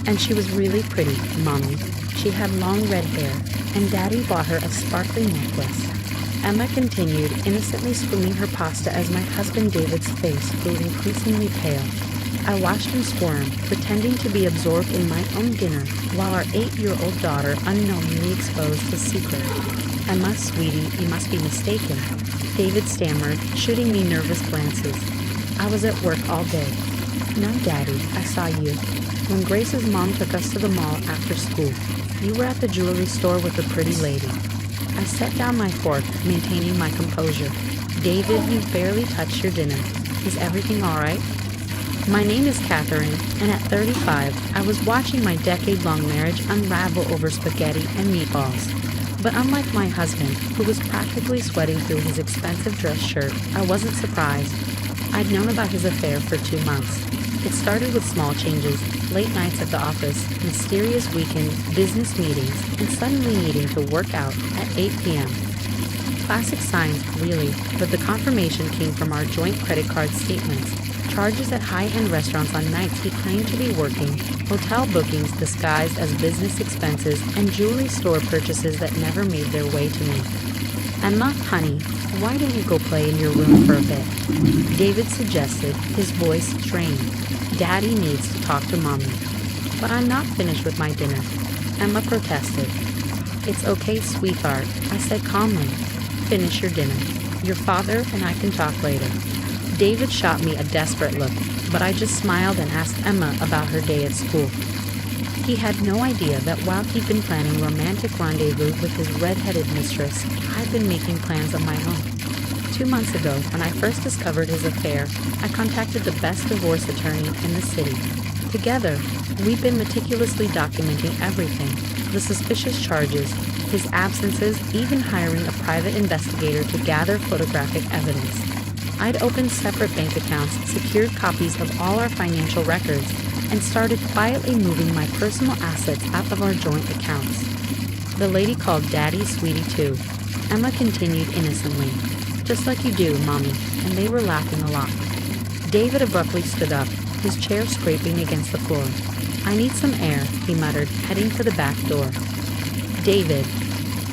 And she was really pretty, Mommy. She had long red hair, and Daddy bought her a sparkling necklace. Emma continued, innocently spoonning her pasta as my husband David's face grew increasingly pale. I watched him squirm, pretending to be absorbed in my own dinner, while our 8-year-old daughter unknowingly exposed his secret. Emma, sweetie, you must be mistaken, David stammered, shooting me nervous glances. I was at work all day. No, Daddy, I saw you. When Grace's mom took us to the mall after school, you were at the jewelry store with a pretty lady. I set down my fork, maintaining my composure. David, you barely touched your dinner. Is everything all right? My name is Catherine, and at 35, I was watching my decade-long marriage unravel over spaghetti and meatballs. But unlike my husband, who was practically sweating through his expensive dress shirt, I wasn't surprised. I'd known about his affair for 2 months. It started with small changes, late nights at the office, mysterious weekend business meetings, and suddenly needing to work out at 8 p.m. Classic signs, really, but the confirmation came from our joint credit card statements. Charges at high-end restaurants on nights he claimed to be working, hotel bookings disguised as business expenses, and jewelry store purchases that never made their way to me. Emma, honey, why don't you go play in your room for a bit? David suggested, his voice strained. Daddy needs to talk to Mommy. But I'm not finished with my dinner. Emma protested. It's okay, sweetheart, I said calmly. Finish your dinner. Your father and I can talk later. David shot me a desperate look, but I just smiled and asked Emma about her day at school. He had no idea that while he'd been planning romantic rendezvous with his red-headed mistress, I'd been making plans of my own. 2 months ago, when I first discovered his affair, I contacted the best divorce attorney in the city. Together, we'd been meticulously documenting everything, the suspicious charges, his absences, even hiring a private investigator to gather photographic evidence. I'd opened separate bank accounts, secured copies of all our financial records, and started quietly moving my personal assets out of our joint accounts. The lady called Daddy Sweetie too. Emma continued innocently. Just like you do, Mommy, and they were laughing a lot. David abruptly stood up, his chair scraping against the floor. I need some air, he muttered, heading for the back door. David.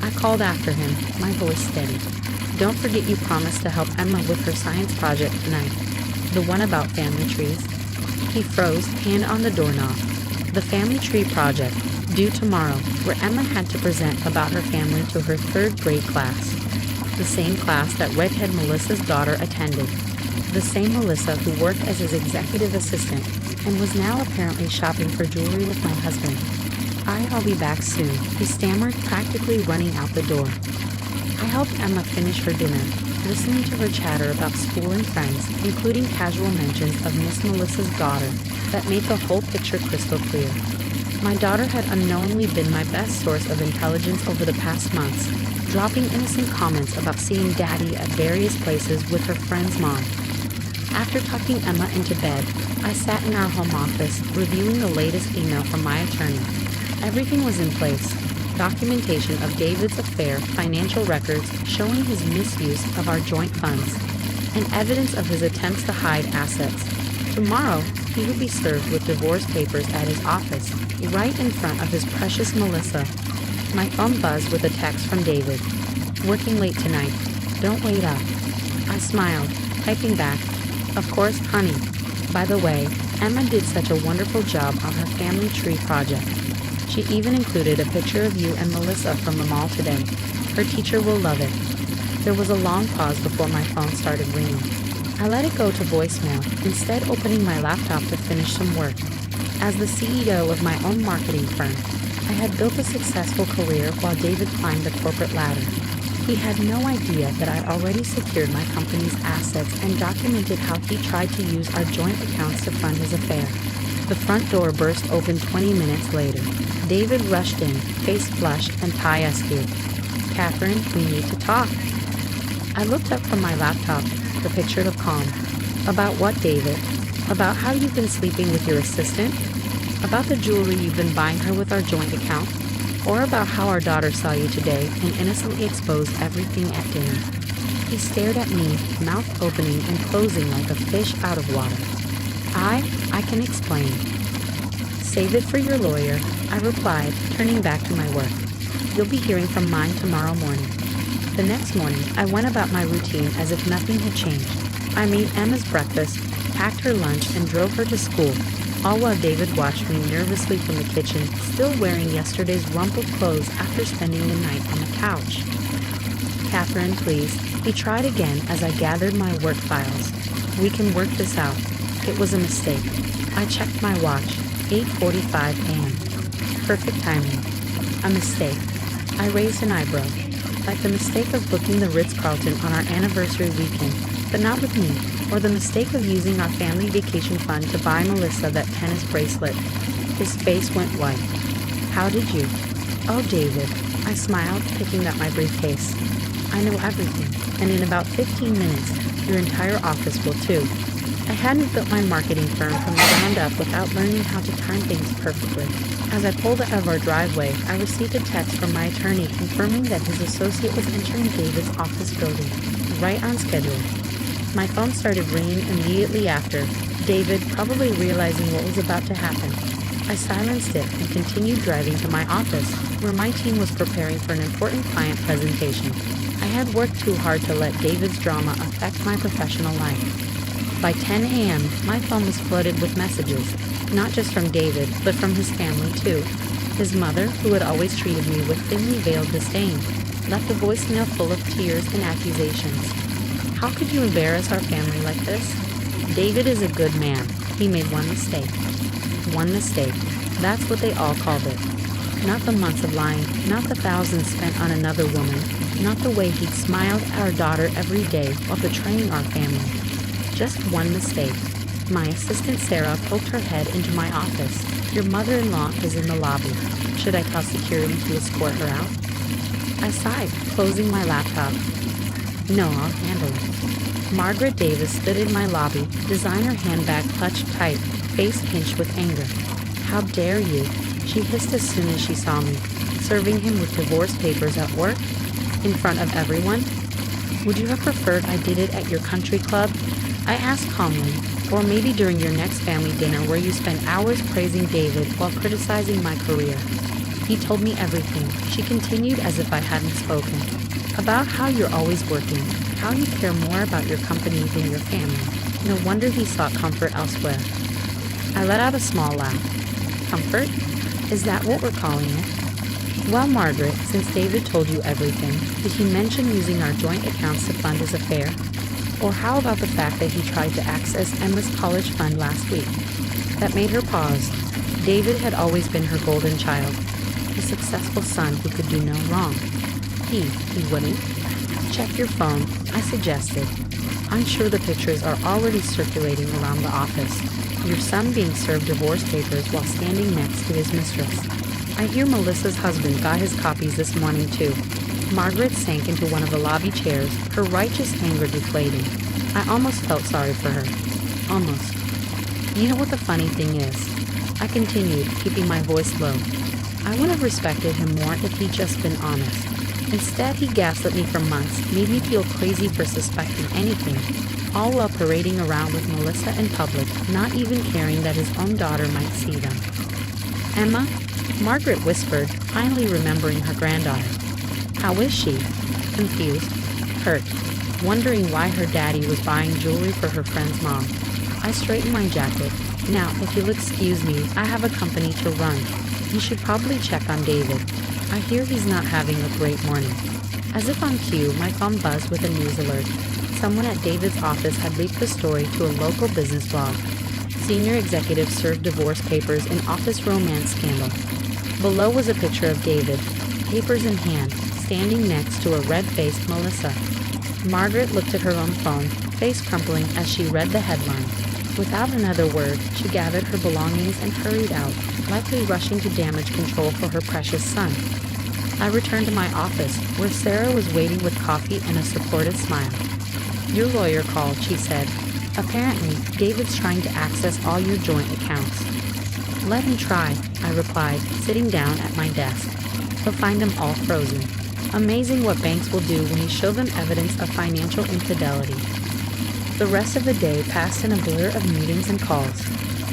I called after him, my voice steady. Don't forget you promised to help Emma with her science project tonight. The one about family trees. He froze, hand on the doorknob. The family tree project, due tomorrow, where Emma had to present about her family to her 3rd grade class. The same class that redhead Melissa's daughter attended. The same Melissa who worked as his executive assistant and was now apparently shopping for jewelry with my husband. I'll be back soon, he stammered, practically running out the door. I helped Emma finish her dinner, listening to her chatter about school and friends, including casual mentions of Miss Melissa's daughter that made the whole picture crystal clear. My daughter had unknowingly been my best source of intelligence over the past months, dropping innocent comments about seeing Daddy at various places with her friend's mom. After tucking Emma into bed, I sat in our home office, reviewing the latest email from my attorney. Everything was in place. Documentation of David's affair, financial records showing his misuse of our joint funds, and evidence of his attempts to hide assets. Tomorrow, he would be served with divorce papers at his office, right in front of his precious Melissa. My phone buzzed with a text from David. Working late tonight. Don't wait up. I smiled, typing back, of course, honey. By the way, Emma did such a wonderful job on her family tree project. She even included a picture of you and Melissa from the mall today. Her teacher will love it. There was a long pause before my phone started ringing. I let it go to voicemail, instead opening my laptop to finish some work. As the CEO of my own marketing firm, I had built a successful career while David climbed the corporate ladder. He had no idea that I'd already secured my company's assets and documented how he tried to use our joint accounts to fund his affair. The front door burst open 20 minutes later. David rushed in, face flushed and tie askew. Catherine, we need to talk. I looked up from my laptop, the picture of calm. About what, David? About how you've been sleeping with your assistant? About the jewelry you've been buying her with our joint account? Or about how our daughter saw you today and innocently exposed everything at dinner? He stared at me, mouth opening and closing like a fish out of water. I can explain. Save it for your lawyer, I replied, turning back to my work. You'll be hearing from mine tomorrow morning. The next morning, I went about my routine as if nothing had changed. I made Emma's breakfast, packed her lunch, and drove her to school, all while David watched me nervously from the kitchen, still wearing yesterday's rumpled clothes after spending the night on the couch. Catherine, please. He tried again as I gathered my work files. We can work this out. It was a mistake. I checked my watch. 8:45 a.m. Perfect timing. A mistake. I raised an eyebrow. Like the mistake of booking the Ritz-Carlton on our anniversary weekend, but not with me, or the mistake of using our family vacation fund to buy Melissa that tennis bracelet. His face went white. How did you? Oh, David. I smiled, picking up my briefcase. I know everything, and in about 15 minutes, your entire office will too. I hadn't built my marketing firm from the ground up without learning how to time things perfectly. As I pulled out of our driveway, I received a text from my attorney confirming that his associate was entering David's office building, right on schedule. My phone started ringing immediately after, David probably realizing what was about to happen. I silenced it and continued driving to my office, where my team was preparing for an important client presentation. I had worked too hard to let David's drama affect my professional life. By 10 a.m., my phone was flooded with messages, not just from David, but from his family too. His mother, who had always treated me with thinly veiled disdain, left a voicemail full of tears and accusations. How could you embarrass our family like this? David is a good man. He made one mistake. One mistake. That's what they all called it. Not the months of lying, not the thousands spent on another woman, not the way he'd smiled at our daughter every day while betraying our family. Just one mistake. My assistant Sarah poked her head into my office. Your mother-in-law is in the lobby. Should I tell security to escort her out? I sighed, closing my laptop. No, I'll handle it. Margaret Davis stood in my lobby, designer handbag clutched tight, face pinched with anger. How dare you? She hissed as soon as she saw me, serving him with divorce papers at work, in front of everyone. Would you have preferred I did it at your country club? I asked calmly, or maybe during your next family dinner where you spent hours praising David while criticizing my career. He told me everything, she continued as if I hadn't spoken. About how you're always working, how you care more about your company than your family. No wonder he sought comfort elsewhere. I let out a small laugh. Comfort? Is that what we're calling it? Well, Margaret, since David told you everything, did he mention using our joint accounts to fund his affair? Or how about the fact that he tried to access Emma's college fund last week? That made her pause. David had always been her golden child, a successful son who could do no wrong. He wouldn't. Check your phone, I suggested. I'm sure the pictures are already circulating around the office. Your son being served divorce papers while standing next to his mistress. I hear Melissa's husband got his copies this morning too. Margaret sank into one of the lobby chairs, her righteous anger deflating. I almost felt sorry for her. Almost. You know what the funny thing is? I continued, keeping my voice low. I would have respected him more if he'd just been honest. Instead, he gaslit me for months, made me feel crazy for suspecting anything, all while parading around with Melissa in public, not even caring that his own daughter might see them. Emma? Margaret whispered, finally remembering her granddaughter. How is she? Confused, hurt, wondering why her daddy was buying jewelry for her friend's mom. I straightened my jacket. Now, if you'll excuse me, I have a company to run. You should probably check on David. I hear he's not having a great morning. As if on cue, my phone buzzed with a news alert. Someone at David's office had leaked the story to a local business blog. Senior executives served divorce papers in office romance scandal. Below was a picture of David, papers in hand, standing next to a red-faced Melissa. Margaret looked at her own phone, face crumpling as she read the headline. Without another word, she gathered her belongings and hurried out, likely rushing to damage control for her precious son. I returned to my office, where Sarah was waiting with coffee and a supportive smile. Your lawyer called, she said. Apparently, David's trying to access all your joint accounts. Let him try, I replied, sitting down at my desk. He'll find them all frozen. Amazing what banks will do when you show them evidence of financial infidelity. The rest of the day passed in a blur of meetings and calls.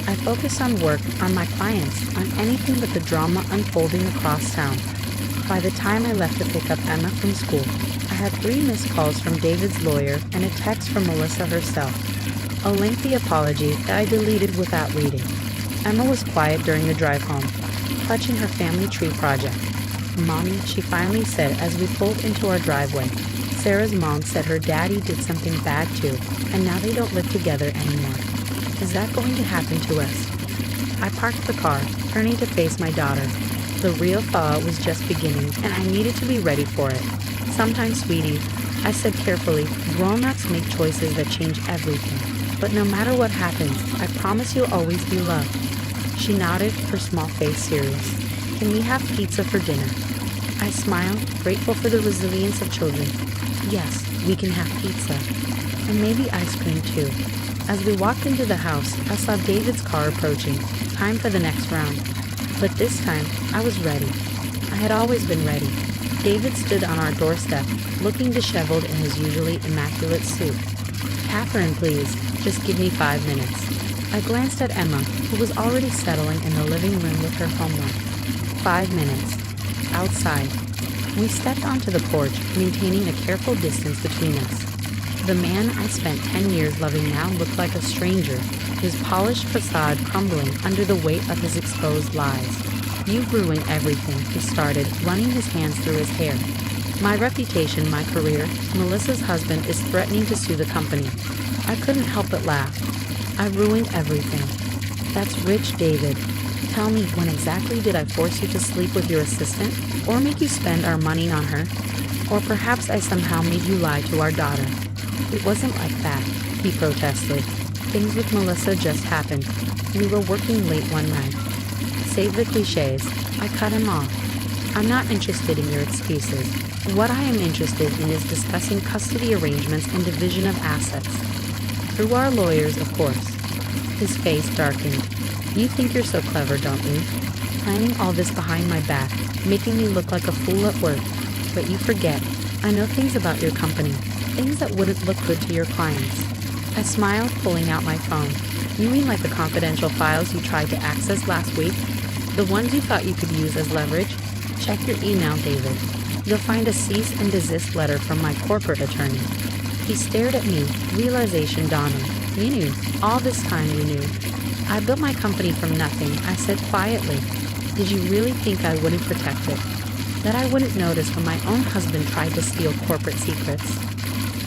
I focused on work, on my clients, on anything but the drama unfolding across town. By the time I left to pick up Emma from school, I had 3 missed calls from David's lawyer and a text from Melissa herself. A lengthy apology that I deleted without reading. Emma was quiet during the drive home, clutching her family tree project. "Mommy," she finally said as we pulled into our driveway. "Sarah's mom said her daddy did something bad too, and now they don't live together anymore. Is that going to happen to us?" I parked the car, turning to face my daughter. The real thaw was just beginning, and I needed to be ready for it. "Sometimes, sweetie," I said carefully, "grown-ups make choices that change everything. But no matter what happens, I promise you'll always be loved." She nodded, her small face serious. "Can we have pizza for dinner?" I smiled, grateful for the resilience of children. "Yes, we can have pizza. And maybe ice cream too." As we walked into the house, I saw David's car approaching. Time for the next round. But this time, I was ready. I had always been ready. David stood on our doorstep, looking disheveled in his usually immaculate suit. "Catherine, please, just give me 5 minutes." I glanced at Emma, who was already settling in the living room with her homework. 5 minutes. Outside. We stepped onto the porch, maintaining a careful distance between us. The man I spent 10 years loving now looked like a stranger, his polished facade crumbling under the weight of his exposed lies. "You've ruined everything," he started, running his hands through his hair. "My reputation, my career. Melissa's husband is threatening to sue the company." I couldn't help but laugh. "I ruined everything." "That's rich, David. Tell me, when exactly did I force you to sleep with your assistant, or make you spend our money on her? Or perhaps I somehow made you lie to our daughter?" "It wasn't like that," he protested. "Things with Melissa just happened. We were working late one night." "Save the cliches." I cut him off. "I'm not interested in your excuses. What I am interested in is discussing custody arrangements and division of assets. Through our lawyers, of course." His face darkened. "You think you're so clever, don't you? Planning all this behind my back, making me look like a fool at work. But you forget, I know things about your company, things that wouldn't look good to your clients." I smiled, pulling out my phone. "You mean like the confidential files you tried to access last week? The ones you thought you could use as leverage? Check your email, David. You'll find a cease and desist letter from my corporate attorney." He stared at me, realization dawning. "You knew. All this time you knew." "I built my company from nothing," I said quietly. "Did you really think I wouldn't protect it? That I wouldn't notice when my own husband tried to steal corporate secrets?"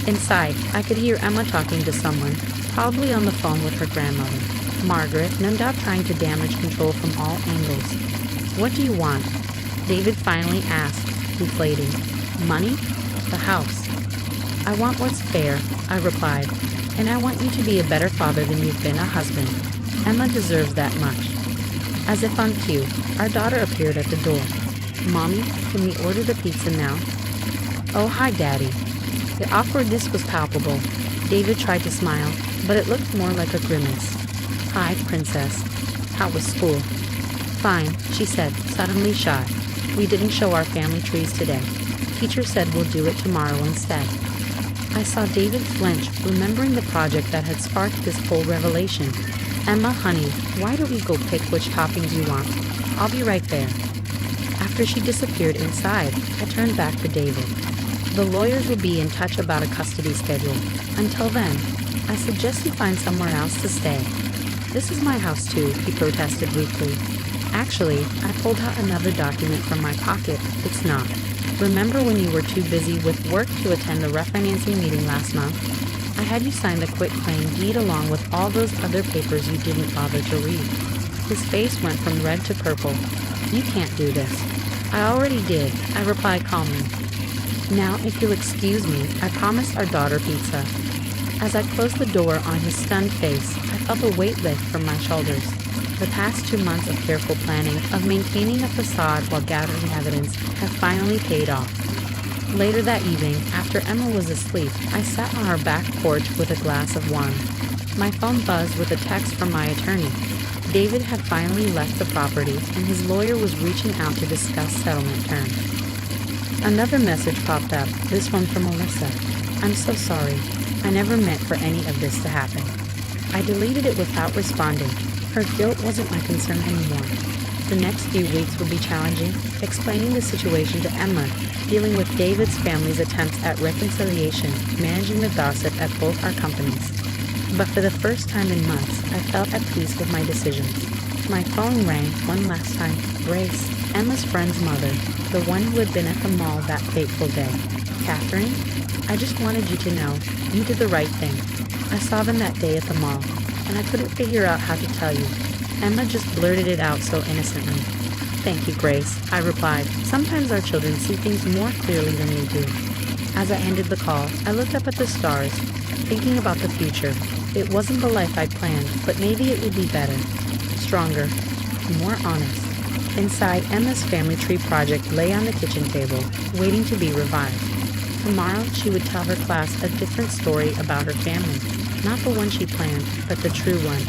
Inside, I could hear Emma talking to someone, probably on the phone with her grandmother. Margaret, no doubt trying to damage control from all angles. "What do you want?" David finally asked, deflating. "Money? The house." "I want what's fair," I replied, "and I want you to be a better father than you've been a husband. Emma deserves that much." As if on cue, our daughter appeared at the door. "Mommy, can we order the pizza now?" "Oh, hi, Daddy." The awkwardness was palpable. David tried to smile, but it looked more like a grimace. "Hi, Princess. How was school?" "Fine," she said, suddenly shy. "We didn't show our family trees today. Teacher said we'll do it tomorrow instead." I saw David flinch, remembering the project that had sparked this whole revelation. "Emma, honey, why don't we go pick which toppings you want? I'll be right there." After she disappeared inside, I turned back to David. "The lawyers will be in touch about a custody schedule. Until then, I suggest you find somewhere else to stay." "This is my house too," he protested weakly. "Actually, I pulled out another document from my pocket. It's not. Remember when you were too busy with work to attend the refinancing meeting last month? I had you sign the quitclaim deed along with all those other papers you didn't bother to read." His face went from red to purple. "You can't do this." "I already did," I replied calmly. "Now, if you'll excuse me, I promised our daughter pizza." As I closed the door on his stunned face, I felt a weight lift from my shoulders. The past 2 months of careful planning, of maintaining a facade while gathering evidence, have finally paid off. Later that evening, after Emma was asleep, I sat on our back porch with a glass of wine. My phone buzzed with a text from my attorney. David had finally left the property, and his lawyer was reaching out to discuss settlement terms. Another message popped up, this one from Melissa. "I'm so sorry. I never meant for any of this to happen." I deleted it without responding. Her guilt wasn't my concern anymore. The next few weeks would be challenging, explaining the situation to Emma, dealing with David's family's attempts at reconciliation, managing the gossip at both our companies. But for the first time in months, I felt at peace with my decisions. My phone rang one last time. Grace, Emma's friend's mother, the one who had been at the mall that fateful day. Catherine, I just wanted you to know, you did the right thing. I saw them that day at the mall, and I couldn't figure out how to tell you. Emma just blurted it out so innocently. Thank you, Grace, I replied. Sometimes our children see things more clearly than we do. As I ended the call, I looked up at the stars, thinking about the future. It wasn't the life I'd planned, but maybe it would be better, stronger, more honest. Inside, Emma's family tree project lay on the kitchen table, waiting to be revived. Tomorrow, she would tell her class a different story about her family. Not the one she planned, but the true one.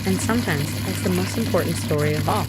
And sometimes that's the most important story of all.